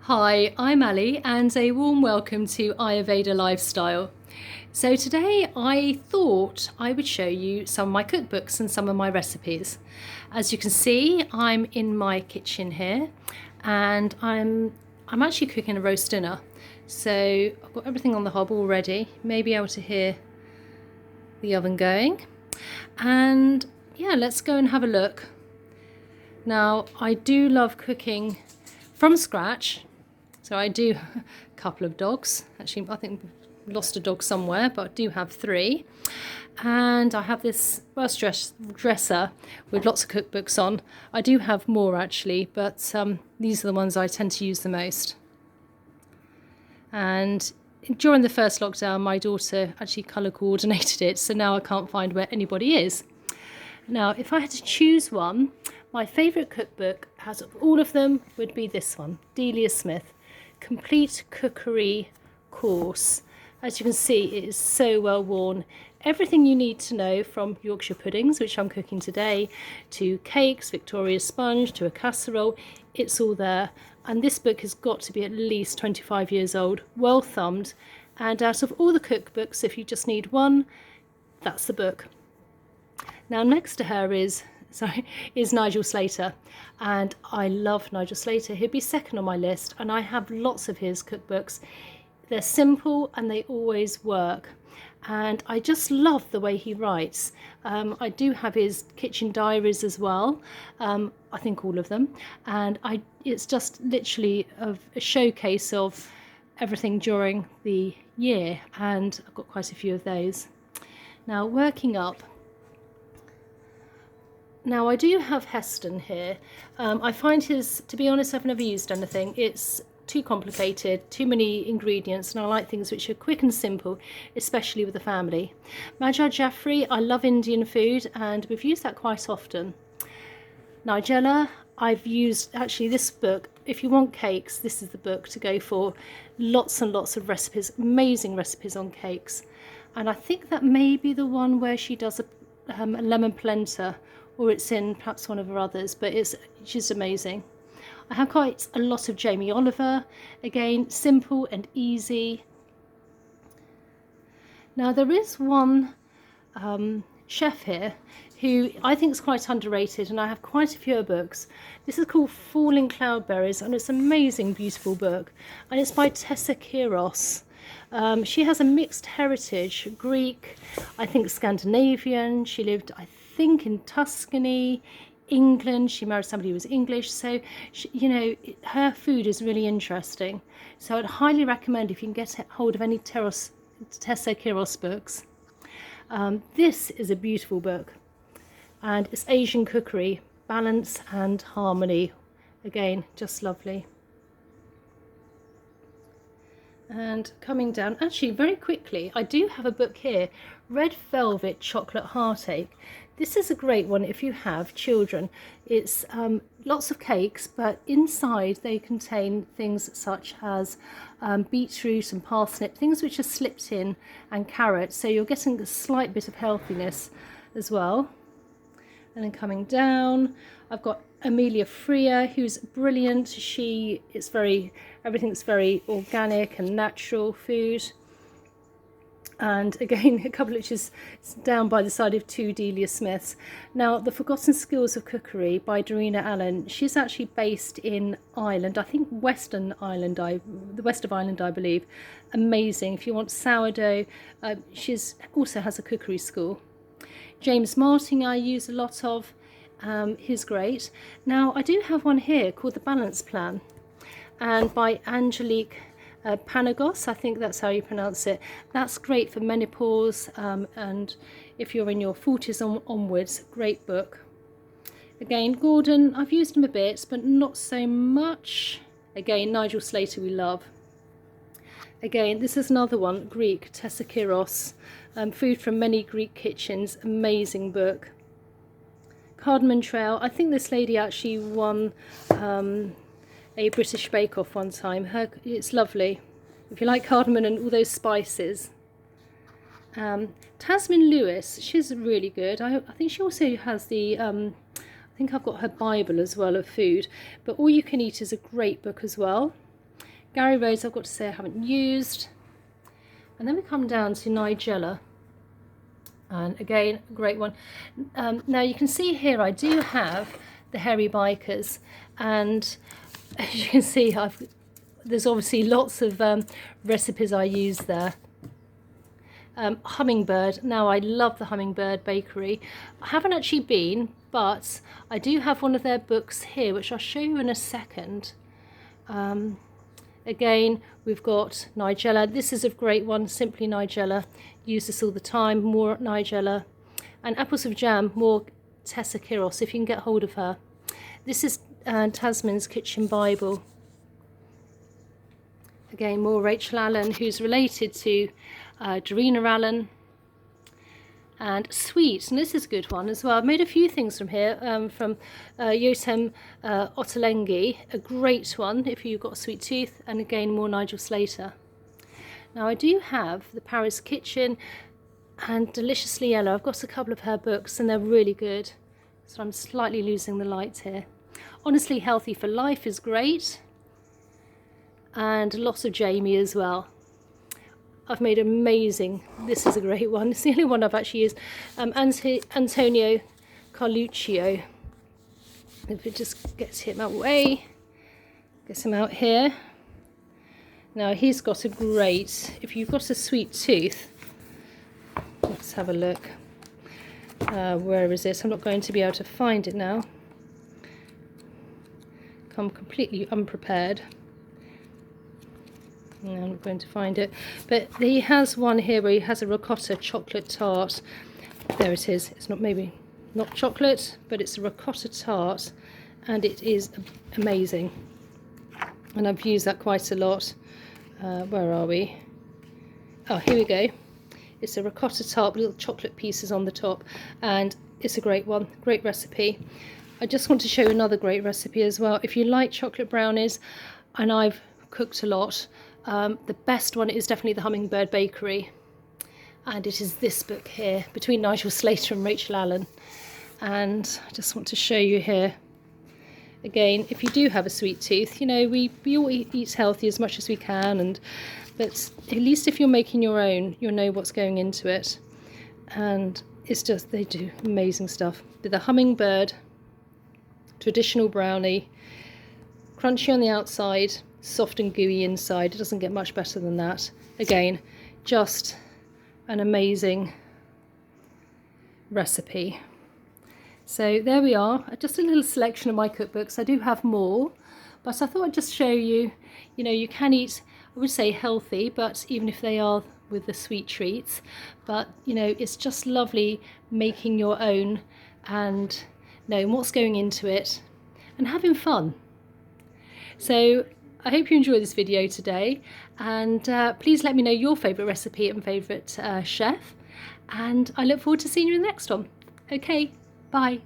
Hi, I'm Ali and a warm welcome to Ayurveda Lifestyle. So today I thought I would show you some of my cookbooks and some of my recipes. As you can see, I'm in my kitchen here and I'm actually cooking a roast dinner. So I've got everything on the hob already. You may be able to hear the oven going. And yeah, let's go and have a look. Now, I do love cooking from scratch. So I do a couple of dogs. Actually, I think I've lost a dog somewhere, but I do have 3. And I have this dresser with lots of cookbooks on. I do have more actually, but these are the ones I tend to use the most. And during the first lockdown, my daughter actually colour coordinated it, so now I can't find where anybody is. Now, if I had to choose one, my favourite cookbook out of all of them would be this one, Delia Smith. Complete Cookery course. As you can see, it is so well worn. Everything you need to know, from Yorkshire puddings, which I'm cooking today, to cakes, Victoria sponge, to a casserole, it's all there. And this book has got to be at least 25 years old, well thumbed. And out of all the cookbooks, if you just need one, that's the book. Now next to her is Nigel Slater, and I love Nigel Slater. He'd be second on my list, and I have lots of his cookbooks. They're simple and they always work, and I just love the way he writes. I do have his kitchen diaries as well, I think all of them, and it's just literally a showcase of everything during the year, and I've got quite a few of those. Now, working up. Now, I do have Heston here. I find his, to be honest, I've never used anything. It's too complicated, too many ingredients, and I like things which are quick and simple, especially with the family. Magi Jaffrey, I love Indian food, and we've used that quite often. Nigella, I've used, actually this book, if you want cakes, this is the book to go for. Lots and lots of recipes, amazing recipes on cakes. And I think that may be the one where she does a lemon polenta, or it's in perhaps one of her others, but it's just amazing. I have quite a lot of Jamie Oliver, again, simple and easy. Now there is one chef here who I think is quite underrated, and I have quite a few books. This is called Falling Cloudberries, and it's an amazing, beautiful book, and it's by Tessa Kiros. She has a mixed heritage, Greek, I think Scandinavian. She lived, I think, in Tuscany, England. She married somebody who was English, so her food is really interesting. So I'd highly recommend, if you can get hold of any Tessa Kiros books. This is a beautiful book, and it's Asian Cookery, Balance and Harmony. Again, just lovely. And coming down, actually very quickly, I do have a book here, Red Velvet Chocolate Heartache. This is a great one if you have children. It's lots of cakes, but inside they contain things such as beetroot and parsnip, things which are slipped in, and carrots, so you're getting a slight bit of healthiness as well. And then coming down, I've got Amelia Freer, who's brilliant. Everything's very organic and natural food. And again, a couple which is down by the side of 2 Delia Smiths. Now, The Forgotten Skills of Cookery by Darina Allen. She's actually based in Ireland, I think the west of Ireland, I believe. Amazing. If you want sourdough, she also has a cookery school. James Martin I use a lot of. He's great. Now, I do have one here called The Balance Plan, and by Angelique Panagos, I think that's how you pronounce it. That's great for menopause, and if you're in your 40s onwards, great book. Again, Gordon, I've used him a bit, but not so much. Again, Nigel Slater we love. Again, this is another one, Greek, Tessa Kiros, Food from Many Greek Kitchens, amazing book. Cardamom Trail, I think this lady actually won a British Bake Off one time. It's lovely, if you like cardamom and all those spices. Tasman Lewis, she's really good. I think she also has the, I think I've got her Bible as well of food, but All You Can Eat is a great book as well. Gary Rose, I've got to say I haven't used. And then we come down to Nigella. And again, a great one. Now you can see here I do have the Hairy Bikers, and as you can see there's obviously lots of recipes I use there. Hummingbird. Now I love the Hummingbird Bakery. I haven't actually been, but I do have one of their books here, which I'll show you in a second. Again, we've got Nigella. This is a great one, Simply Nigella. Use this all the time, more Nigella. And Apples of Jam, more Tessa Kiros, if you can get hold of her. This is Tasman's Kitchen Bible. Again, more Rachel Allen, who's related to Darina Allen. And Sweet, and this is a good one as well. I've made a few things from here, from Yotem Ottolenghi, a great one if you've got a sweet tooth, and again more Nigel Slater. Now I do have the Paris Kitchen and Deliciously Yellow. I've got a couple of her books and they're really good. So I'm slightly losing the light here. Honestly Healthy for Life is great, and lots of Jamie as well. I've made amazing, this is a great one, it's the only one I've actually used, Antonio Carluccio. If it just gets him out of the way, gets him out here. Now he's got a great, if you've got a sweet tooth, let's have a look, where is it? I'm not going to be able to find it now. I'm completely unprepared. No, I'm not going to find it, but he has one here where he has a ricotta chocolate tart. There it is. It's not, maybe not chocolate, but it's a ricotta tart, and it is amazing, and I've used that quite a lot. Where are we? Oh, here we go. It's a ricotta tart with little chocolate pieces on the top, and it's a great one, great recipe. I just want to show you another great recipe as well. If you like chocolate brownies, and I've cooked a lot, the best one is definitely the Hummingbird Bakery, and it is this book here, Between Nigel Slater and Rachel Allen. And I just want to show you here again, if you do have a sweet tooth, you know, we all eat healthy as much as we can, but at least if you're making your own, you'll know what's going into it. And it's just, they do amazing stuff. With the Hummingbird traditional brownie, crunchy on the outside, soft and gooey inside. It doesn't get much better than that. Again, just an amazing recipe. So there we are, just a little selection of my cookbooks. I do have more, but I thought I'd just show you, you know, you can eat, I would say healthy, but even if they are with the sweet treats, but you know, it's just lovely making your own and knowing what's going into it and having fun. So I hope you enjoyed this video today, and please let me know your favourite recipe and favourite chef, and I look forward to seeing you in the next one. Okay, bye.